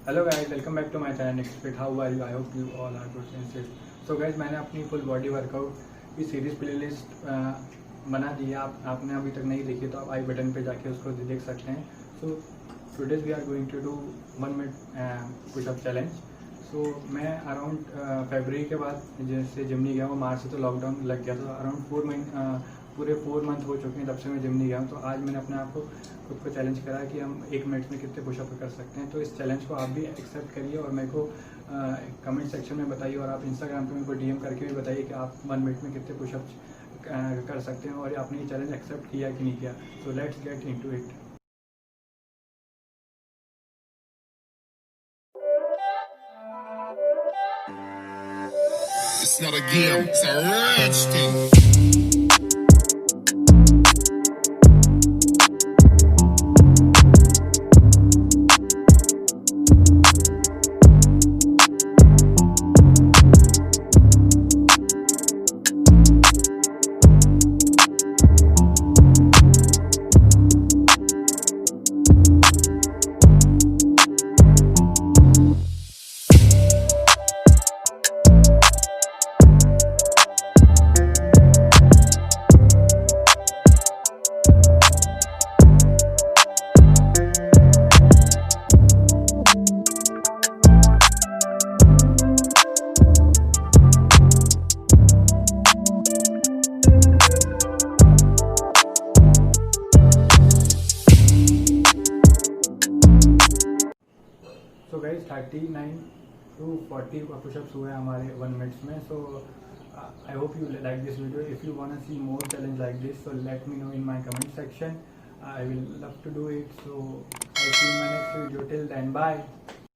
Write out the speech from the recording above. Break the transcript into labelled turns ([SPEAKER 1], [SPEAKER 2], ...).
[SPEAKER 1] Hello guys, welcome back to my channel Nikhil. How are you? I hope you all are good and safe. So guys, मैंने अपनी full body workout की series playlist बना दी है। आपने अभी तक नहीं देखी तो आप आई बटन पे जाके उसको देख सकते हैं। So today's we are going to do 1 minute pushup challenge. So मैं अराउंड फरवरी के बाद जैसे जिम नहीं गया हूँ, मार्च से तो लॉकडाउन लग गया था। अराउंड पूरे 4 मंथ हो चुके हैं तब से मैं जिम नहीं गया हूँ। तो आज मैंने अपने आप को खुद को चैलेंज करा है कि हम 1 मिनट में कितने पुशअप कर सकते हैं। तो इस चैलेंज को आप भी एक्सेप्ट करिए और मेरे को कमेंट सेक्शन में बताइए, और आप इंस्टाग्राम पे मेरे को डीएम करके भी बताइए कि आप 1 मिनट में कितने पुशअप कर सकते हैं और आपने ये चैलेंज एक्सेप्ट किया कि नहीं किया। So let's get into it.
[SPEAKER 2] It's not a game, it's a rich thing.
[SPEAKER 1] So guys 39 to 40 pushups हुए हमारे 1 मिनट्स में। So I hope you like this video. If you want to see more challenge like this, so let me know in my comment section. I will love to do it. So I'll see you in my next video. Till then, bye.